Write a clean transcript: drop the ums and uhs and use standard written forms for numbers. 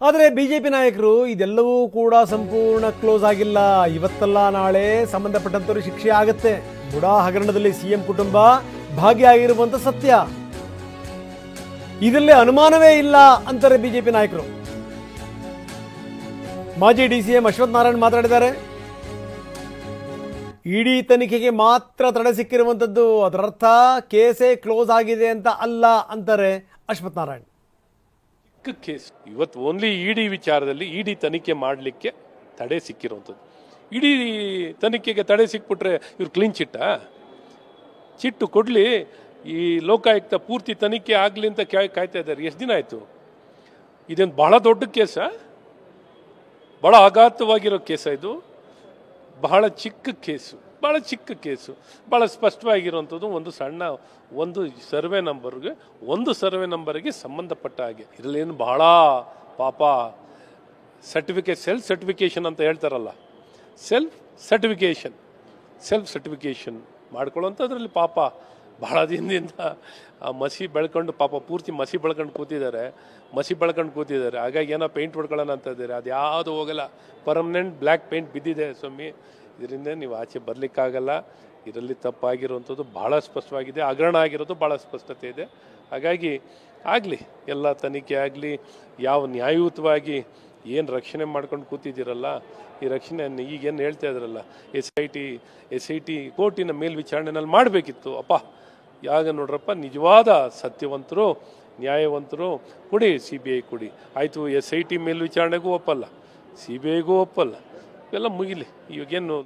ಆದರೆ ಬಿಜೆಪಿ ನಾಯಕರು ಇದೆಲ್ಲವೂ ಕೂಡ ಸಂಪೂರ್ಣ ಕ್ಲೋಸ್ ಆಗಿಲ್ಲ. ಇವತ್ತಲ್ಲ ನಾಳೆ ಸಂಬಂಧಪಟ್ಟಂತವರು ಶಿಕ್ಷೆ ಆಗುತ್ತೆ. ಬುಡಾ ಹಗರಣದಲ್ಲಿ ಸಿಎಂ ಕುಟುಂಬ ಭಾಗಿಯಾಗಿರುವಂತ ಸತ್ಯ, ಇದರಲ್ಲಿ ಅನುಮಾನವೇ ಇಲ್ಲ ಅಂತಾರೆ ಬಿಜೆಪಿ ನಾಯಕರು. ಮಾಜಿ ಡಿಸಿಎಂ ಅಶ್ವಥ್ ನಾರಾಯಣ್ ಮಾತಾಡಿದ್ದಾರೆ. ಇಡಿ ತನಿಖೆಗೆ ಮಾತ್ರ ತಡೆ ಸಿಕ್ಕಿರುವಂತದ್ದು, ಅದರರ್ಥ ಕೇಸೇ ಕ್ಲೋಸ್ ಆಗಿದೆ ಅಂತ ಅಲ್ಲ ಅಂತಾರೆ ಅಶ್ವಥ್ ನಾರಾಯಣ್. ಕೇಸ್ ಇವತ್ತು ಓನ್ಲಿ ಇಡಿ ವಿಚಾರದಲ್ಲಿ ಇಡಿ ತನಿಖೆ ಮಾಡಲಿಕ್ಕೆ ತಡೆ ಸಿಕ್ಕಿರುವಂಥದ್ದು. ಇಡಿ ತನಿಖೆಗೆ ತಡೆ ಸಿಕ್ಬಿಟ್ರೆ ಇವ್ರು ಕ್ಲೀನ್ ಚಿಟ್ಟು ಕೊಡ್ಲಿ, ಈ ಲೋಕಾಯುಕ್ತ ಪೂರ್ತಿ ತನಿಖೆ ಆಗಲಿ ಅಂತ ಕಾಯ್ತಾ ಇದ್ದಾರೆ. ಎಷ್ಟು ದಿನ ಆಯಿತು? ಇದೇನು ಬಹಳ ದೊಡ್ಡ ಕೇಸ, ಬಹಳ ಆಘಾತವಾಗಿರೋ ಕೇಸ ಇದು. ಬಹಳ ಚಿಕ್ಕ ಕೇಸು, ಬಹಳ ಸ್ಪಷ್ಟವಾಗಿರುವಂಥದ್ದು. ಒಂದು ಸರ್ವೆ ನಂಬರ್ಗೆ ಸಂಬಂಧಪಟ್ಟ ಹಾಗೆ. ಇದರಲ್ಲೇನು ಬಹಳ ಪಾಪ ಸೆಲ್ಫ್ ಸರ್ಟಿಫಿಕೇಶನ್ ಅಂತ ಹೇಳ್ತಾರಲ್ಲ, ಸೆಲ್ಫ್ ಸರ್ಟಿಫಿಕೇಶನ್ ಮಾಡ್ಕೊಳ್ಳೋಂಥದ್ರಲ್ಲಿ ಪಾಪ ಬಹಳ ದಿನದಿಂದ ಮಸಿ ಬೆಳ್ಕೊಂಡು ಪಾಪ ಪೂರ್ತಿ ಮಸಿ ಬೆಳ್ಕೊಂಡು ಕೂತಿದ್ದಾರೆ. ಹಾಗಾಗಿ ಏನೋ ಪೇಂಟ್ ಹೊಡ್ಕೊಳ್ಳೋಣ ಅಂತ ಇದ್ದಾರೆ. ಅದು ಯಾವುದು ಹೋಗಲ್ಲ, ಪರ್ಮನೆಂಟ್ ಬ್ಲ್ಯಾಕ್ ಪೇಂಟ್ ಬಿದ್ದಿದೆ ಸ್ವಾಮಿ. ಇದರಿಂದ ನೀವು ಆಚೆ ಬರಲಿಕ್ಕಾಗಲ್ಲ. ಇದರಲ್ಲಿ ತಪ್ಪಾಗಿರುವಂಥದ್ದು ಬಹಳ ಸ್ಪಷ್ಟವಾಗಿದೆ, ಹಗರಣ ಆಗಿರೋದು ಬಹಳ ಸ್ಪಷ್ಟತೆ ಇದೆ. ಹಾಗಾಗಿ ಆಗಲಿ, ಎಲ್ಲ ತನಿಖೆ ಆಗಲಿ. ಯಾವ ನ್ಯಾಯಯುತವಾಗಿ ಏನು ರಕ್ಷಣೆ ಮಾಡ್ಕೊಂಡು ಕೂತಿದ್ದೀರಲ್ಲ, ಈ ರಕ್ಷಣೆ ಈಗೇನು ಹೇಳ್ತಾ ಇದ್ರಲ್ಲ, ಎಸ್ ಐ ಟಿ ಕೋರ್ಟಿನ ಮೇಲ್ವಿಚಾರಣೆನಲ್ಲಿ ಮಾಡಬೇಕಿತ್ತು. ಯಾಗ ನೋಡ್ರಪ್ಪ, ನಿಜವಾದ ಸತ್ಯವಂತರು, ನ್ಯಾಯವಂತರು ಕೊಡಿ, CBI ಕೊಡಿ. ಆಯಿತು, SIT ಮೇಲ್ವಿಚಾರಣೆಗೂ ಒಪ್ಪಲ್ಲ, CBIಗೂ ಒಪ್ಪಲ್ಲ, ಇವೆಲ್ಲ ಮುಗಿಲಿ. ಇವಾಗೇನು